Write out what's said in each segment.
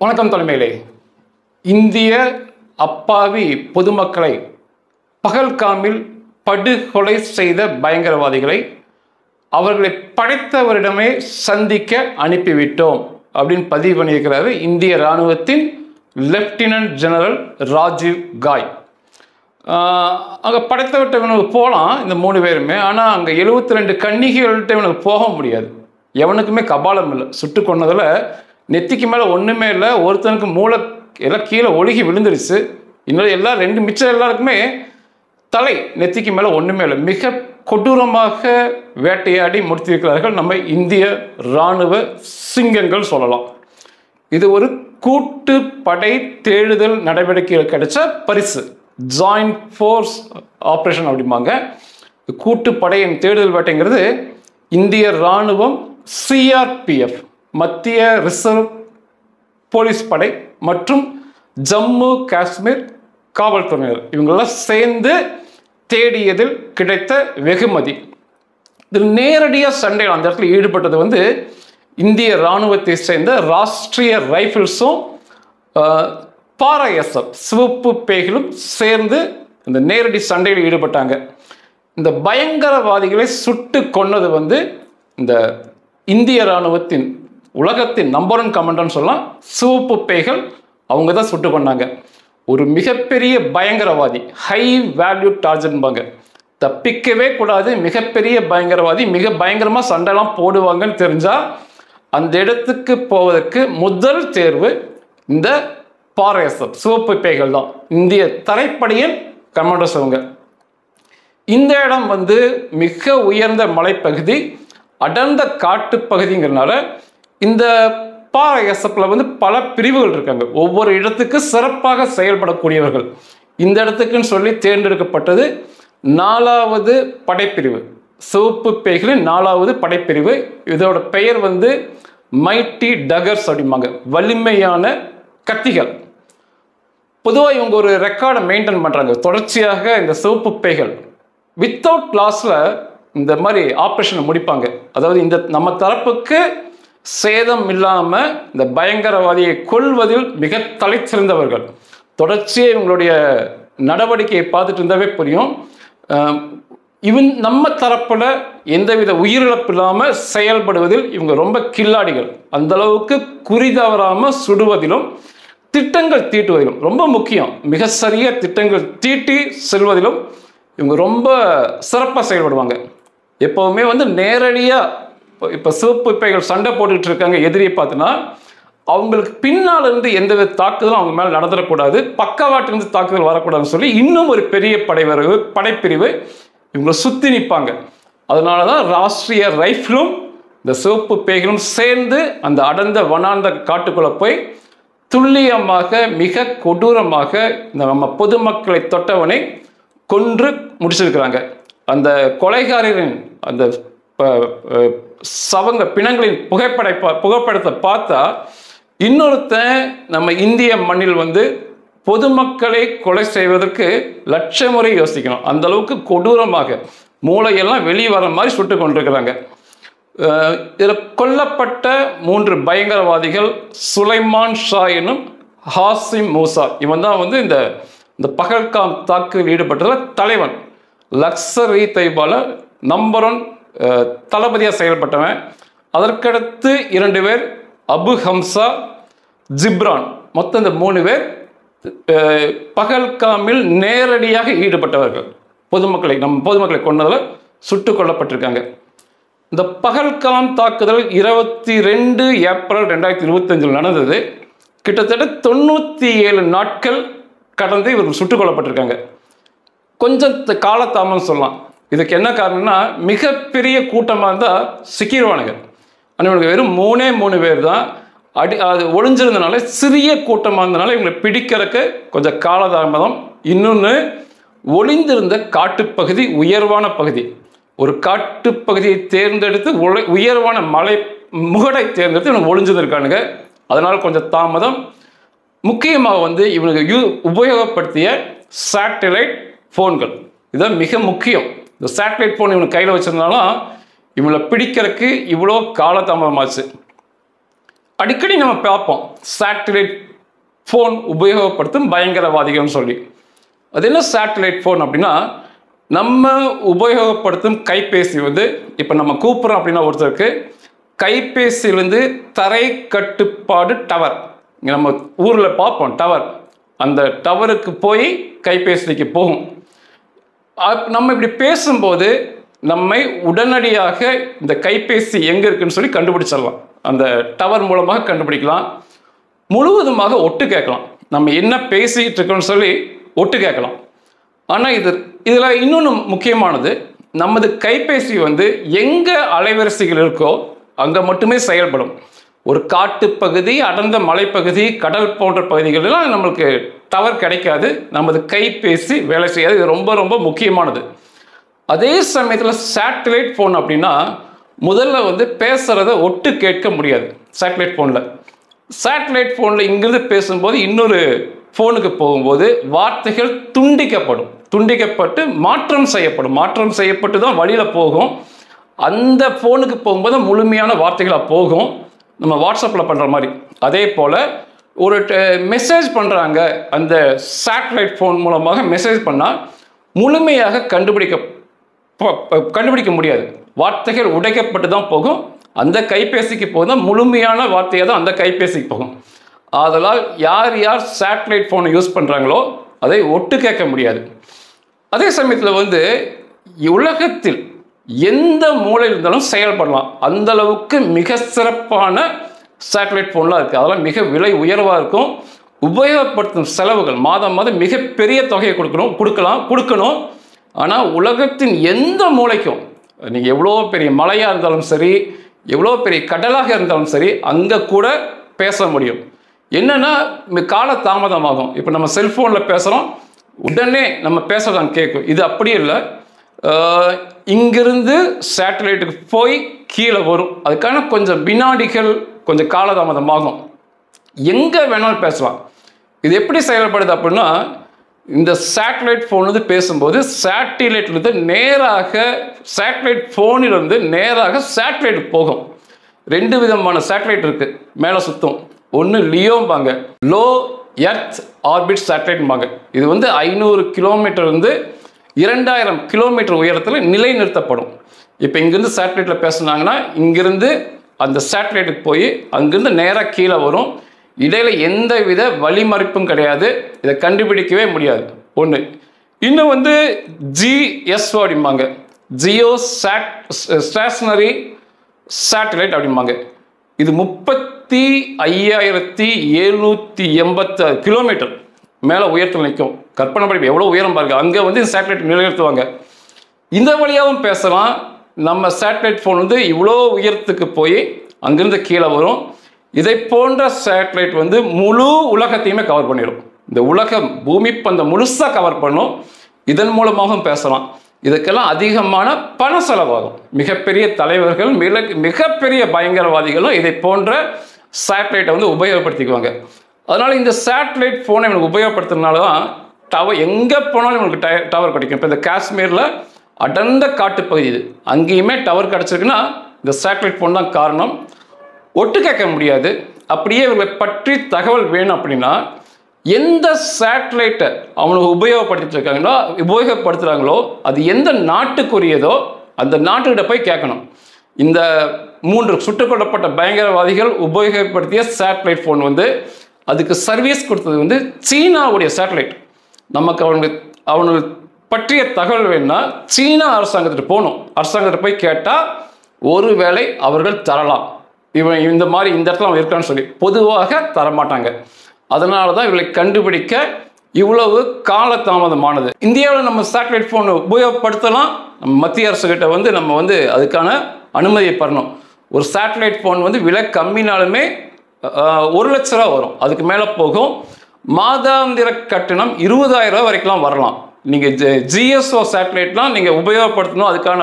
வணக்கம் தலைமையிலே. இந்திய அப்பாவி பொதுமக்களை பகல்காமில் படுகொலை செய்த பயங்கரவாதிகளை அவர்களை படைத்தவரிடமே சந்திக்க அனுப்பிவிட்டோம் அப்படின்னு பதிவு பண்ணியிருக்கிறாரு இந்திய இராணுவத்தின் லெப்டினன்ட் ஜெனரல் ராஜீவ் காய். அங்கே படைத்தவர்கிட்ட இவனுக்கு போகலாம் இந்த 3 பேருமே. ஆனால் அங்கே 72 கன்னிகைகள்கிட்ட இவனுக்கு போக முடியாது. எவனுக்குமே கபாலம் இல்லை. சுட்டு கொண்டதில் நெத்திக்கு மேலே ஒன்றுமே இல்லை. ஒருத்தனுக்கு மூளை எல்லாம் கீழே ஒழுகி விழுந்துருச்சு. இன்னொரு எல்லாம் மிச்சம் எல்லாருக்குமே தலை நெத்திக்கு மேலே ஒன்றுமே இல்லை. மிக கொடூரமாக வேட்டையாடி முடித்திருக்கிறார்கள் நம்ம இந்திய இராணுவ சிங்கங்கள் சொல்லலாம். இது ஒரு கூட்டு படை தேடுதல் நடவடிக்கைகள் கிடைச்ச பரிசு. ஜாயிண்ட் ஃபோர்ஸ் ஆப்ரேஷன் அப்படிம்பாங்க. கூட்டு படையின் தேடுதல் வேட்டைங்கிறது இந்திய இராணுவம், சிஆர்பிஎஃப் மத்திய ரிசர்வ் போலீஸ் படை மற்றும் ஜம்மு காஷ்மீர் காவல்துறையினர் இவங்கெல்லாம் சேர்ந்து தேடியதில் கிடைத்த வெகுமதி. இதில் நேரடியாக சண்டைகள் அந்த இடத்துல ஈடுபட்டது இந்திய இராணுவத்தை சேர்ந்த ராஷ்டிரிய ரைஃபிள்ஸும் பாராஎஸ்எஃப் சிவப்பு பேய்களும் சேர்ந்து இந்த நேரடி சண்டையில் ஈடுபட்டாங்க. இந்த பயங்கரவாதிகளை சுட்டு கொன்னது இந்த இந்திய இராணுவத்தின் உலகத்தின் நம்பர் 1 கமாண்டர்னு சொல்லலாம் சிவப்பு பேய்கள். அவங்க தான் சுட்டு கொண்டாங்க. ஒரு மிகப்பெரிய பயங்கரவாதி, ஹை வேல்யூ டார்கெட்பாங்க, தப்பிக்கவே கூடாது. மிகப்பெரிய பயங்கரவாதி, மிக பயங்கரமாக சண்டைலாம் போடுவாங்கன்னு தெரிஞ்சால் அந்த இடத்துக்கு போவதற்கு முதல் தேர்வு இந்த பாராஎஸ்எஃப் சிவப்பு பேய்கள் தான். இந்திய தரைப்படையின் கமாண்டர்ஸ் அவங்க. இந்த இடம் மிக உயர்ந்த மலைப்பகுதி, அடர்ந்த காட்டு பகுதிங்கிறதுனால இந்த பாராஎஸ்எஃப்ல பல பிரிவுகள் இருக்காங்க. ஒவ்வொரு இடத்துக்கு சிறப்பாக செயல்படக்கூடியவர்கள். இந்த இடத்துக்குன்னு சொல்லி தேர்ந்தெடுக்கப்பட்டது 4வது படைப்பிரிவு, சிவப்பு பேய்களின் 4வது படைப்பிரிவு. இதோட பெயர் மைட்டி டகர்ஸ் அப்படிம்பாங்க, வலிமையான கத்திகள். பொதுவாக இவங்க ஒரு ரெக்கார்டை மெயின்டைன் பண்ணுறாங்க. தொடர்ச்சியாக இந்த சிவப்பு பேய்கள் வித்தவுட் லாஸில் இந்த மாதிரி ஆப்ரேஷனை முடிப்பாங்க. அதாவது இந்த நம்ம தரப்புக்கு சேதம் இல்லாமல் இந்த பயங்கரவாதியை கொல்வதில் மிக தலைச்சிறந்தவர்கள். தொடர்ச்சியாக இவங்களுடைய நடவடிக்கையை பார்த்துட்டு இருந்தாவே புரியும். நம்ம தரப்பில் எந்தவித உயிரிழப்பு இல்லாமல் செயல்படுவதில் இவங்க ரொம்ப கில்லாடிகள். அந்த அளவுக்கு குறி தவறாமல் சுடுவதிலும் திட்டங்கள் தீட்டுவதிலும் ரொம்ப முக்கியம். மிக சரியாக திட்டங்கள் தீட்டி செல்வதிலும் இவங்க ரொம்ப சிறப்பாக செயல்படுவாங்க. எப்போவுமே நேரடியாக இப்போ சிவப்பு பேய்கள் சண்டை போட்டுக்கிட்டு இருக்காங்க எதிரியை பார்த்தினா அவங்களுக்கு பின்னால் இருந்து எந்தவித தாக்குதலும் அவங்க மேலே நடந்துடக்கூடாது, பக்கவாட்டிலிருந்து தாக்குதல் வரக்கூடாதுன்னு சொல்லி இன்னும் ஒரு பெரிய படைப்பிரிவு இவங்களை சுற்றி நிற்பாங்க. அதனால தான் ராஷ்டிரிய ரைஃபிளும் இந்த சிவப்பு பேய்களும் சேர்ந்து அந்த அடர்ந்த வனாந்த காட்டுக்குள்ளே போய் துல்லியமாக மிக கொடூரமாக இந்த நம்ம பொதுமக்களை தொட்டவனை கொன்று முடிச்சிருக்கிறாங்க. அந்த கொலைகாரரின் அந்த பிணங்களின் புகைப்படத்தை பார்த்தா இன்னொருத்தன் நம்ம இந்திய மண்ணில் பொதுமக்களை கொலை செய்வதற்கு லட்ச முறை யோசிக்கணும். அந்த அளவுக்கு கொடூரமாக மூளையெல்லாம் வெளியே வர மாதிரி சுட்டு கொண்டிருக்கிறாங்க. இதில் கொல்லப்பட்ட 3 பயங்கரவாதிகள் சுலைமான் ஷா எனும் ஹாசிம் மூசா. இவன் தான் இந்த பகல்காம் தாக்குதல் ஈடுபட்டதில் தலைவன். லக்சர் இ தைபால நம்பர் 1 தளபதியாக செயல்பட்டவன். அதற்கடுத்து 2 பேர் அபு ஹம்சா, ஜிப்ரான். மொத்தம் இந்த 3 பேர் பகல்காமில் நேரடியாக ஈடுபட்டவர்கள். நம்ம பொதுமக்களை கொண்டதில் சுட்டு கொல்லப்பட்டிருக்காங்க. இந்த பகல்காம் தாக்குதல் 22 ஏப்ரல் 2025 நடந்தது. கிட்டத்தட்ட 97 நாட்கள் கடந்து இவர்கள் சுட்டுக் கொல்லப்பட்டிருக்காங்க. கொஞ்சம் காலதாமதம் சொல்லலாம். இதுக்கு என்ன காரணம்னா மிகப்பெரிய கூட்டமாக இருந்தால் சிக்கிடுவானுங்க. ஆனால் இவங்களுக்கு வெறும் 3 பேர் தான் அது ஒளிஞ்சிருந்தனால, சிறிய கூட்டமாக இருந்தனால இவங்களை பிடிக்கிறதுக்கு கொஞ்சம் காலதாமதம். இன்னொன்று, ஒளிந்திருந்த காட்டுப்பகுதி உயர்வான பகுதி. ஒரு காட்டுப்பகுதியை தேர்ந்தெடுத்து உயர்வான மலை முகடை தேர்ந்தெடுத்து இவங்க ஒளிஞ்சிருக்கானுங்க. அதனால் கொஞ்சம் தாமதம். முக்கியமாக இவனுக்கு உபயோகப்படுத்திய சேட்டலைட் ஃபோன்கள் இதுதான் மிக முக்கியம். இந்த சேட்டலைட் ஃபோன் இவனுக்கு கையில் வச்சிருந்தாலும் இவங்களை பிடிக்கிறதுக்கு இவ்வளோ காலதாமதமாச்சு. அடிக்கடி நம்ம பார்ப்போம் சேட்டலைட் ஃபோன் உபயோகப்படுத்தும் பயங்கரவாதிகள்னு சொல்லி. அது என்ன சேட்டலைட் ஃபோன் அப்படின்னா, நம்ம உபயோகப்படுத்தும் கைபேசி வந்து இப்போ நம்ம கூப்பிட்றோம் அப்படின்னா ஒருத்தருக்கு கைபேசியிலேருந்து தரை கட்டுப்பாடு டவர், இங்கே நம்ம ஊரில் பார்ப்போம் டவர், அந்த டவருக்கு போய் கைபேசிக்கு போகும். நம்ம இப்படி பேசும்போது நம்மை உடனடியாக இந்த கைபேசி எங்கே இருக்குன்னு சொல்லி கண்டுபிடிச்சிடலாம். அந்த டவர் மூலமாக கண்டுபிடிக்கலாம். முழுவதுமாக ஒட்டு கேட்கலாம். நம்ம என்ன பேசிக்கிட்டு இருக்கோம்னு சொல்லி ஒட்டு கேட்கலாம். ஆனால் இதில் இன்னொன்று முக்கியமானது, நமது கைபேசி வந்து எங்கே அலைவரிசைகள் இருக்கோ அங்கே மட்டுமே செயல்படும். ஒரு காட்டுப்பகுதி, அடர்ந்த மலைப்பகுதி, கடல் போன்ற பகுதிகளெல்லாம் நம்மளுக்கு டவர் கிடைக்காது, நமது கைபேசி வேலை செய்யாது. இது ரொம்ப ரொம்ப முக்கியமானது. அதே சமயத்தில் சேட்டலைட் ஃபோன் அப்படின்னா முதல்ல வந்து பேசுகிறத ஒட்டு கேட்க முடியாது. சேட்டலைட் ஃபோனில் இங்கிருந்து பேசும்போது இன்னொரு ஃபோனுக்கு போகும்போது வார்த்தைகள் துண்டிக்கப்பட்டு மாற்றம் செய்யப்பட்டு தான் வழியில் போகும். அந்த ஃபோனுக்கு போகும்போது முழுமையான வார்த்தைகளாக போகும், நம்ம வாட்ஸ்அப்பில் பண்ணுற மாதிரி. அதே போல் ஒரு மெசேஜ் பண்ணுறாங்க, அந்த சேட்டலைட் ஃபோன் மூலமாக மெசேஜ் பண்ணால் முழுமையாக கண்டுபிடிக்க முடியாது. வார்த்தைகள் உடைக்கப்பட்டு தான் போகும். அந்த கைபேசிக்கு போகுது முழுமையான வார்த்தையாக தான் அந்த கைபேசிக்கு போகும். ஆதலால் யார் சேட்டலைட் ஃபோனை யூஸ் பண்ணுறாங்களோ அதை ஒட்டு கேட்க முடியாது. அதே சமயத்தில் வந்து உலகத்தில் எந்த மூலையில் இருந்தாலும் செயல்படலாம். அந்த அளவுக்கு மிக சிறப்பான சேட்டலைட் ஃபோன்லாம் இருக்குது. அதெல்லாம் மிக விலை உயர்வாக இருக்கும். உபயோகப்படுத்தும் செலவுகள் மாதம் மிகப்பெரிய தொகையை கொடுக்கணும். ஆனால் உலகத்தின் எந்த மூலைக்கும், நீங்கள் எவ்வளோ பெரிய மலையாக இருந்தாலும் சரி, எவ்வளோ பெரிய கடலாக இருந்தாலும் சரி, அங்கே கூட பேச முடியும். என்னென்னா கால தாமதமாகும். இப்போ நம்ம செல்ஃபோனில் பேசுகிறோம், உடனே நம்ம பேசுறதான் கேட்கும். இது அப்படி இல்லை. இங்கிருந்து சேட்டலைட்டுக்கு போய் கீழே வரும். அதுக்கான கொஞ்சம் வினாடிகள், கொஞ்சம் காலதாமதமாகும். எங்கே வேணாலும் பேசலாம். இது எப்படி செயல்படுது அப்படின்னா, இந்த சேட்டலைட் ஃபோன் வந்து பேசும்போது சேட்டலைட்லேருந்து சேட்டலைட் ஃபோனிலிருந்து நேராக சேட்டலைட் போகும். 2 விதமான சேட்டலைட் இருக்குது மேலே சுற்றும். ஒன்று லியோம்பாங்க, லோ எர்த் ஆர்பிட் சேட்டலைட்பாங்க. இது வந்து 500 கிலோமீட்டர் வந்து 2000 கிலோமீட்டர் உயரத்தில் நிலைநிறுத்தப்படும். இப்போ இங்கேருந்து சேட்டலைட்டில் பேசுனாங்கன்னா இங்கிருந்து அந்த சேட்டலைட்டுக்கு போய் அங்கிருந்து நேராக கீழே வரும். இடையில எந்த வித வழிமறிப்பும் கிடையாது. இதை கண்டுபிடிக்கவே முடியாது. ஒன்று. இன்னும் வந்து ஜிஎஸ்ஓ அப்படிம்பாங்க, ஜியோ ஸ்டேஷனரி சேட்டலைட் அப்படிம்பாங்க. இது 35,786 கிலோமீட்டர் மேலே உயரத்தில் நிற்கும். கற்பனை பண்ணி எவ்வளோ உயரம் பாருங்க. அங்கே வந்து சேட்டலைட் நிலைநிறுத்துவாங்க. இந்த வழியாகவும் பேசலாம். நம்ம சேட்டலைட் ஃபோன் வந்து இவ்வளோ உயரத்துக்கு போய் அங்கிருந்து கீழே வரும். இதை போன்ற சேட்டலைட் வந்து முழு உலகத்தையுமே கவர் பண்ணிடும். இந்த உலகம் பூமி பந்தை முழுசாக கவர் பண்ணும். இதன் மூலமாகவும் பேசலாம். இதுக்கெல்லாம் அதிகமான பண செலவாகும். மிகப்பெரிய தலைவர்கள், மிகப்பெரிய பயங்கரவாதிகளும் இதை போன்ற சேட்டலைட்டை வந்து உபயோகப்படுத்திக்குவாங்க. அதனால் இந்த சேட்டலைட் ஃபோனை இவனுக்கு உபயோகப்படுத்துறதுனால தான் டவர் எங்கே போனாலும் இவனுக்கு டவர் கிடைக்கும். இப்போ இந்த காஷ்மீரில் அடர்ந்த காட்டுப்பகுதி, இது அங்கேயுமே டவர் கிடச்சிருக்குன்னா இந்த சேட்டலைட் ஃபோன் தான் காரணம். ஒட்டு கேட்க முடியாது. அப்படியே இவர்களை பற்றி தகவல் வேணும் அப்படின்னா எந்த சேட்டலைட்டை அவனுக்கு உபயோகப்படுத்துகிறாங்களோ அது எந்த நாட்டுக்குரியதோ அந்த நாட்டுக்கிட்ட போய் கேட்கணும். இந்த 3 சுட்டுக் கொல்லப்பட்ட பயங்கரவாதிகள் உபயோகப்படுத்திய சேட்டலைட் ஃபோன் வந்து அதுக்கு சர்வீஸ் கொடுத்தது வந்து சீனாவுடைய சேட்டலைட். நமக்கு அவனுக்கு பற்றிய தகவல் வேணும்னா சீனா அரசாங்கத்திட்ட போகணும். அரசாங்கத்தை போய் கேட்டால் ஒருவேளை அவர்கள் தரலாம். இவன் இந்த மாதிரி இந்த இடத்துல அவன் இருக்கான்னு சொல்லி பொதுவாக தரமாட்டாங்க. அதனால தான் இவர்களை கண்டுபிடிக்க இவ்வளவு காலதாமதமானது. இந்தியாவில் நம்ம சேட்டலைட் ஃபோன் உபயோகப்படுத்தலாம். நம்ம மத்திய அரசுகிட்ட வந்து நம்ம வந்து அதுக்கான அனுமதியை பெறணும். ஒரு சேட்டலைட் ஃபோன் வந்து விலை கம்மினாலுமே 1 லட்ச ரூபா வரும், அதுக்கு மேலே போகும். மாதாந்திர கட்டணம் 20,000 ரூபா வரைக்கும் வரலாம். நீங்கள் ஜிஎஸ்ஓ சேட்டலைட்லாம் நீங்கள் உபயோகப்படுத்தணும், அதுக்கான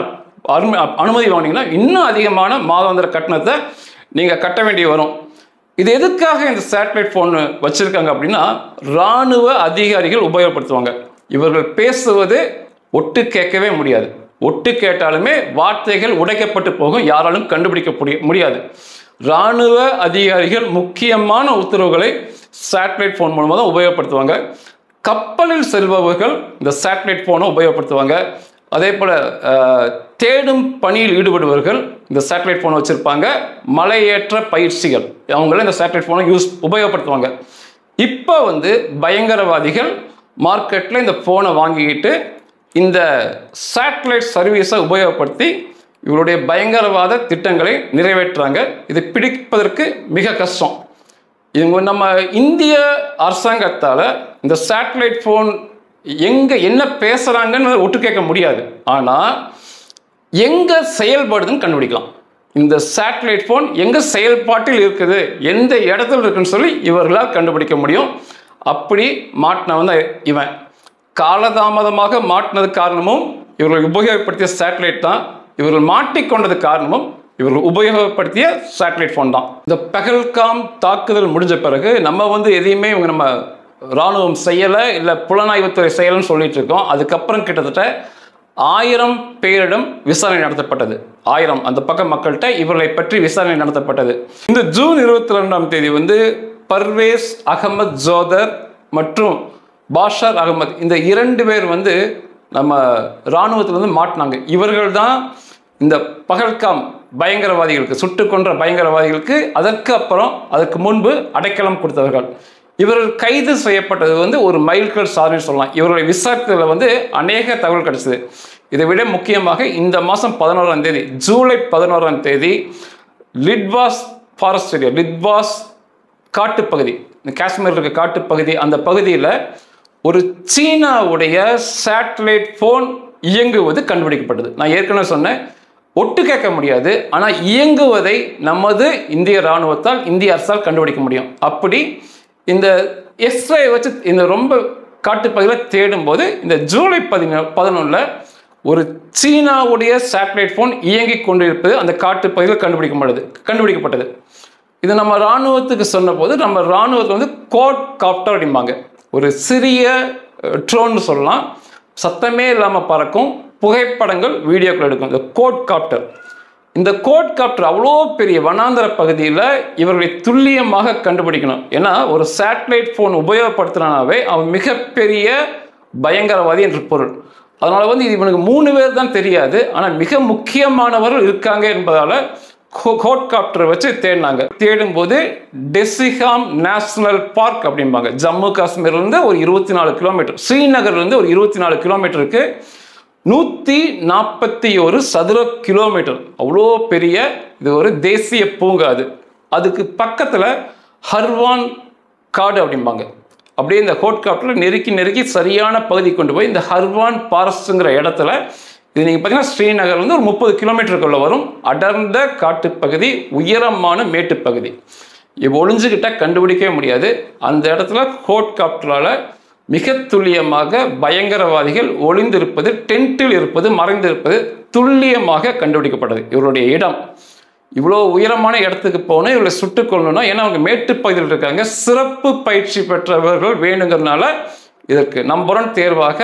அனுமதி வாங்கினீங்கன்னா இன்னும் அதிகமான மாதாந்திர கட்டணத்தை நீங்கள் கட்ட வேண்டி வரும். இது எதுக்காக இந்த சேட்டலைட் ஃபோன் வச்சுருக்காங்க அப்படின்னா, இராணுவ அதிகாரிகள் உபயோகப்படுத்துவாங்க. இவர்கள் பேசுவது ஒட்டு கேட்கவே முடியாது. ஒட்டு கேட்டாலுமே வார்த்தைகள் உடைக்கப்பட்டு போகும், யாராலும் கண்டுபிடிக்க முடியாது. இராணுவ அதிகாரிகள் முக்கியமான உத்தரவுகளை சேட்டலைட் ஃபோன் மூலமாக தான் உபயோகப்படுத்துவாங்க. கப்பலில் செல்பவர்கள் இந்த சேட்டலைட் ஃபோனை உபயோகப்படுத்துவாங்க. அதே போல் தேடும் பணியில் ஈடுபடுபவர்கள் இந்த சேட்டலைட் ஃபோனை வச்சுருப்பாங்க. மலையேற்ற பயிற்சிகள் அவங்கள இந்த சேட்டலைட் ஃபோனை உபயோகப்படுத்துவாங்க. இப்போ பயங்கரவாதிகள் மார்க்கெட்டில் இந்த ஃபோனை வாங்கிக்கிட்டு இந்த சேட்டலைட் சர்வீஸை உபயோகப்படுத்தி இவருடைய பயங்கரவாத திட்டங்களை நிறைவேற்றுறாங்க. இதை பிடிப்பதற்கு மிக கஷ்டம். இவங்க நம்ம இந்திய அரசாங்கத்தால் இந்த சேட்டலைட் ஃபோன் எங்கே என்ன பேசுகிறாங்கன்னு ஒட்டு கேட்க முடியாது. ஆனால் எங்கே செயல்படுதுன்னு கண்டுபிடிக்கலாம். இந்த சேட்டலைட் ஃபோன் எங்கே செயல்பாட்டில் இருக்குது, எந்த இடத்துல இருக்குன்னு சொல்லி இவர்களால் கண்டுபிடிக்க முடியும். அப்படி மாட்டின இவன் காலதாமதமாக மாட்டினது காரணமும் இவர்கள் உபயோகப்படுத்திய சேட்டலைட் தான். இவர்கள் மாட்டிக்கொண்டது காரணமும் இவர்கள் உபயோகப்படுத்திய சேட்டலைட் ஃபோன் தான். இந்த பகல்காம் தாக்குதல் முடிஞ்ச பிறகு நம்ம எதையுமே நம்ம இராணுவம் செய்யலை, இல்லை புலனாய்வுத்துறை செய்யலைன்னு சொல்லிட்டு இருக்கோம். அதுக்கப்புறம் கிட்டத்தட்ட 1000 பேரிடம் விசாரணை நடத்தப்பட்டது. 1000 அந்த பக்க மக்கள்கிட்ட இவர்களை பற்றி விசாரணை நடத்தப்பட்டது. இந்த ஜூன் 22ஆம் தேதி பர்வேஸ் அகமது ஜோதர் மற்றும் பாஷர் அகமது இந்த 2 பேர் நம்ம இராணுவத்தில் மாட்டினாங்க. இவர்கள் தான் இந்த பகல்காம் பயங்கரவாதிகளுக்கு சுட்டு கொன்ற பயங்கரவாதிகளுக்கு அதற்கு முன்பு அடைக்கலம் கொடுத்தவர்கள். இவர்கள் கைது செய்யப்பட்டது ஒரு மைல்கல் சாதனை சொல்லலாம். இவர்களை விசாரித்ததில் அநேக தகவல் கிடைச்சது. இதை விட முக்கியமாக இந்த மாதம் 11ஆம் தேதி ஜூலை 11ஆம் தேதி லிட்வாஸ் ஃபாரஸ்ட் ஏரியா, லிட்வாஸ் காட்டுப்பகுதி, இந்த காஷ்மீர் இருக்க காட்டுப்பகுதி, அந்த பகுதியில் ஒரு சீனாவுடைய சேட்டலைட் ஃபோன் இயங்குவது கண்டுபிடிக்கப்பட்டது. நான் ஏற்கனவே சொன்னேன், ஒட்டு கேட்க முடியாது, ஆனால் இயங்குவதை நமது இந்திய இராணுவத்தால், இந்திய அரசால் கண்டுபிடிக்க முடியும். அப்படி இந்த எஸ்ரே வச்சு இந்த ரொம்ப காட்டுப்பகுதியில் தேடும்போது இந்த ஜூலை 11 ஒரு சீனாவுடைய சேட்டலைட் ஃபோன் இயங்கி கொண்டிருப்பது அந்த காட்டுப்பகுதியில் கண்டுபிடிக்கப்பட்டது. இது நம்ம இராணுவத்துக்கு சொன்ன போது நம்ம இராணுவத்தில் கோட் காப்டர் அப்படிம்பாங்க. ஒரு சிறிய ட்ரோன்னு சொல்லலாம், சத்தமே இல்லாமல் பறக்கும், புகைப்படங்கள் வீடியோக்கள் எடுக்கும். இந்த கோட் காப்டர், இந்த கோட் காப்டர் அவ்வளோ பெரிய வனாந்தர பகுதியில் இவர்களை துல்லியமாக கண்டுபிடிக்கணும். ஏன்னா ஒரு சேட்டலைட் ஃபோன் உபயோகப்படுத்தினாவே அவன் மிகப்பெரிய பயங்கரவாதி என்று பொருள். அதனால் இது இவனுக்கு 3 பேர் தான் தெரியாது, ஆனால் மிக முக்கியமானவர்கள் இருக்காங்க என்பதால் கோட் காப்டரை வச்சு தேடினாங்க. தேடும்போது டெசிகாம் நேஷனல் பார்க் அப்படிம்பாங்க. ஜம்மு காஷ்மீர்லேருந்து ஒரு 24 கிலோமீட்டர், ஸ்ரீநகர்லேருந்து ஒரு 24 கிலோமீட்டருக்கு 141 சதுர கிலோமீட்டர், அவ்வளோ பெரிய இது ஒரு தேசிய பூங்கா. அதுக்கு பக்கத்தில் ஹர்வான் காடு அப்படிம்பாங்க. அப்படியே இந்த ஹோட்காப்டரில் நெருக்கி சரியான பகுதி கொண்டு போய் இந்த ஹர்வான் ஃபாரஸ்ட்டுங்கிற இடத்துல, இது நீங்கள் பார்த்தீங்கன்னா ஸ்ரீநகர் ஒரு 30 கிலோமீட்டருக்குள்ள வரும், அடர்ந்த காட்டுப்பகுதி, உயரமான மேட்டுப்பகுதி. இப்போ ஒளிஞ்சுக்கிட்டால் கண்டுபிடிக்கவே முடியாது. அந்த இடத்துல ஹோட்காப்டரால் மிக துல்லியமாக பயங்கரவாதிகள் ஒளிந்திருப்பது, டென்ட்டில் இருப்பது, மறைந்திருப்பது துல்லியமாக கண்டுபிடிக்கப்பட்டது. இவருடைய இடம் இவ்வளோ உயரமான இடத்துக்கு போனால் இவர்களை சுட்டுக் கொள்ளணும்னா, ஏன்னா அவங்க மேட்டுப்பகுதியில் இருக்காங்க, சிறப்பு பயிற்சி பெற்றவர்கள் வேணுங்கிறதுனால இதற்கு நம்பர் 1 தேர்வாக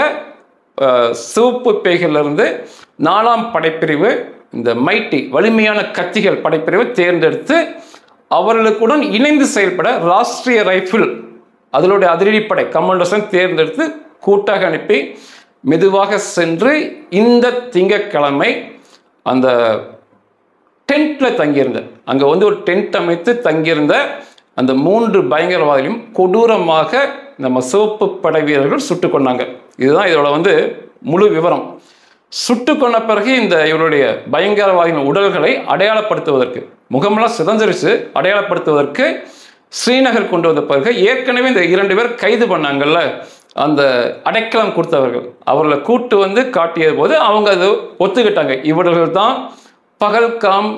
சிவப்பு பேய்களிலிருந்து 4ஆம் படைப்பிரிவு, இந்த மைட்டி வலிமையான கத்திகள் படைப்பிரிவு தேர்ந்தெடுத்து அவர்களுக்குடன் இணைந்து செயல்பட ராஷ்டிரிய ரைஃபிள் அதனுடைய அதிரடிப்படை கமாண்டர்ஸை தேர்ந்தெடுத்து கூட்டாக அனுப்பி மெதுவாக சென்று இந்த திங்கட்கிழமை அந்த டென்ட்டில் தங்கியிருந்த, அங்கே ஒரு டென்ட் அமைத்து தங்கியிருந்த அந்த 3 பயங்கரவாதிகளையும் கொடூரமாக நம்ம சிவப்பு படை வீரர்கள் சுட்டு கொண்டாங்க. இதுதான் இதோட முழு விவரம். சுட்டு கொண்ட பிறகு இந்த இவருடைய பயங்கரவாதிகளின் உடல்களை அடையாளப்படுத்துவதற்கு, முகமெல்லாம் சிதஞ்சரித்து அடையாளப்படுத்துவதற்கு ஸ்ரீநகர் கொண்டு வந்த பிறகு ஏற்கனவே இந்த 2 பேர் கைது பண்ணாங்கல்ல, அந்த அடைக்கலம் கொடுத்தவர்கள், அவர்களை கூட்டு காட்டிய போது அவங்க அதை ஒத்துக்கிட்டாங்க, இவர்கள் தான் பகல்காம்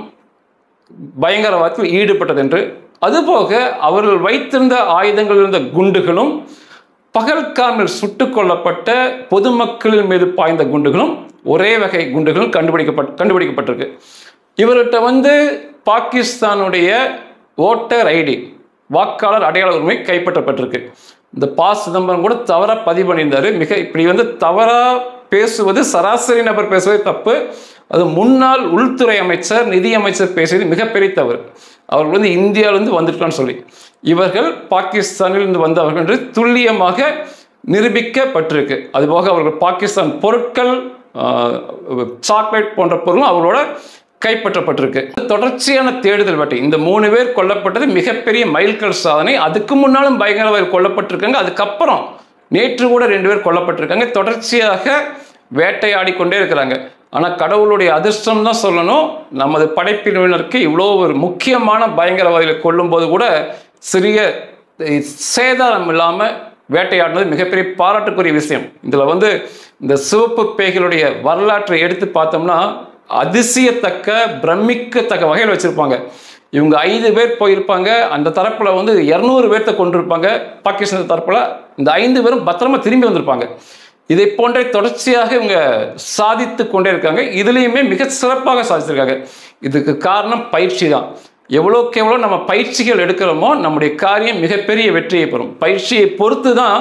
பயங்கரவாதத்தில் ஈடுபட்டது என்று. அதுபோக அவர்கள் வைத்திருந்த ஆயுதங்கள் இருந்த குண்டுகளும், பகல்காமில் சுட்டுக் கொல்லப்பட்ட பொதுமக்களின் மீது பாய்ந்த குண்டுகளும் ஒரே வகை குண்டுகளும் கண்டுபிடிக்கப்பட்டிருக்கு. இவர்கிட்ட பாகிஸ்தானுடைய ஓட்டர் ஐடி, வாக்காளர் அடையாள உரிமை கைப்பற்றப்பட்டிருக்கு. இந்த சிதம்பரம் கூட தவறாக பதிவு பண்ணியிருந்தாரு. இப்படி தவறாக பேசுவது, சராசரி நபர் பேசுவது தப்பு. அது முன்னாள் உள்துறை அமைச்சர், நிதி அமைச்சர் பேசியது மிகப்பெரிய தவறு. அவர்கள் வந்து இந்தியாவிலிருந்து வந்துட்டான்னு சொல்லி. இவர்கள் பாகிஸ்தானிலிருந்து வந்தவர்கள் என்று துல்லியமாக நிரூபிக்கப்பட்டிருக்கு. அதுபோக அவர்கள் பாகிஸ்தான் பொருட்கள், சாக்லேட் போன்ற பொருளும் அவர்களோட கைப்பற்றப்பட்டிருக்கு. தொடர்ச்சியான தேடுதல் வேட்டை. இந்த 3 பேர் கொல்லப்பட்டது மிகப்பெரிய மைல்கல் சாதனை. அதுக்கு முன்னாலும் பயங்கரவாதிகள் கொல்லப்பட்டிருக்காங்க. அதுக்கப்புறம் நேற்று கூட 2 பேர் கொல்லப்பட்டிருக்காங்க. தொடர்ச்சியாக வேட்டையாடி கொண்டே இருக்கிறாங்க. ஆனால் கடவுளுடைய அதிர்ஷ்டம் தான் சொல்லணும், நமது படைப்பிரிவினருக்கு இவ்வளோ ஒரு முக்கியமான பயங்கரவாதிகளை கொல்லும்போது கூட சிறிய சேதாரம் இல்லாமல் வேட்டையாடினது மிகப்பெரிய பாராட்டுக்குரிய விஷயம். இதில் வந்து இந்த சிவப்பு பேய்களுடைய வரலாற்றை எடுத்து பார்த்தோம்னா அதிசயத்தக்க பிரமிக்கத்தக்க வகையில் வச்சுருப்பாங்க. இவங்க 5 பேர் போயிருப்பாங்க. அந்த தரப்பில் வந்து 200 பேர்த்த கொண்டிருப்பாங்க. பாகிஸ்தான் தரப்பில் இந்த 5 பேரும் பத்திரமா திரும்பி வந்திருப்பாங்க. இதை போன்ற தொடர்ச்சியாக இவங்க சாதித்து கொண்டே இருக்காங்க. இதுலேயுமே மிக சிறப்பாக சாதிச்சிருக்காங்க. இதுக்கு காரணம் பயிற்சி தான். எவ்வளோக்கு எவ்வளோ நம்ம பயிற்சிகள் எடுக்கிறோமோ நம்முடைய காரியம் மிகப்பெரிய வெற்றியை பெறும். பயிற்சியை பொறுத்து தான்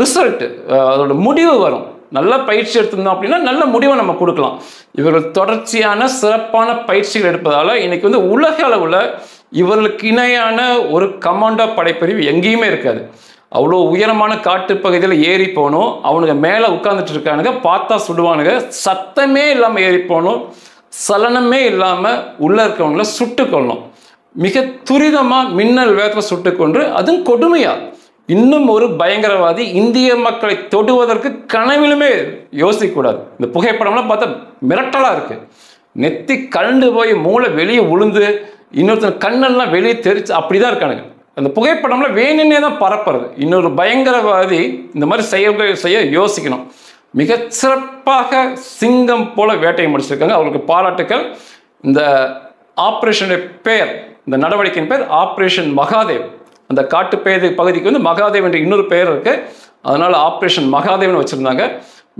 ரிசல்ட்டு, அதோட முடிவு வரும். நல்ல பயிற்சி எடுத்திருந்தோம் அப்படின்னா நல்ல முடிவை நம்ம கொடுக்கலாம். இவர்கள் தொடர்ச்சியான சிறப்பான பயிற்சிகள் எடுப்பதால் இன்னைக்கு வந்து உலக அளவில் இவர்களுக்கு இணையான ஒரு கமாண்டோ படைப்பிரிவு எங்கேயுமே இருக்காது. அவ்வளோ உயரமான காட்டுப்பகுதியில் ஏறி போகணும். அவனுங்க மேலே உட்காந்துட்டு இருக்கானுங்க, பார்த்தா சுடுவானுங்க. சத்தமே இல்லாமல் ஏறி போகணும், சலனமே இல்லாமல் உள்ளே இருக்கவங்கள சுட்டு கொள்ளணும். மிக துரிதமாக மின்னல் வேகத்தில் சுட்டு கொண்டு, அதுவும் கொடுமையாக. இன்னும் ஒரு பயங்கரவாதி இந்திய மக்களை தொடுவதற்கு கனவிலுமே யோசிக்கக்கூடாது. இந்த புகைப்படம்லாம் பார்த்தா மிரட்டலாக இருக்குது. நெத்தி கலண்டு போய் மூளை வெளியே உளுந்து இன்னொருத்தர் கண்ணெல்லாம் வெளியே தெரிச்சு அப்படி தான் இருக்கானுங்க. அந்த புகைப்படம்ல வேணுன்னே தான் பரப்புறது. இன்னொரு பயங்கரவாதி இந்த மாதிரி செயல்கள் செய்ய யோசிக்கணும். மிக சிறப்பாக சிங்கம் போல வேட்டையை முடிச்சிருக்காங்க. அவருக்கு பாராட்டுக்கள். இந்த ஆப்ரேஷனுடைய பெயர், இந்த நடவடிக்கையின் பேர் ஆப்ரேஷன் மகாதேவ். அந்த காட்டு பகுதிக்கு வந்து மகாதேவ் என்ற இன்னொரு பெயர் இருக்கு. அதனால ஆப்ரேஷன் மகாதேவ்னு வச்சிருந்தாங்க.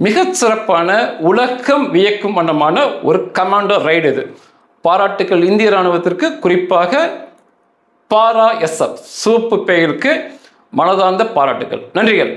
மிக சிறப்பான உலகம் வியக்கும் வண்ணமான ஒரு கமாண்டோ ரைடு இது. பாராட்டுக்கள் இந்திய ராணுவத்திற்கு, குறிப்பாக பாரா SF சிவப்பு பேய்களுக்கு மனதார்ந்த பாராட்டுக்கள். நன்றிகள்.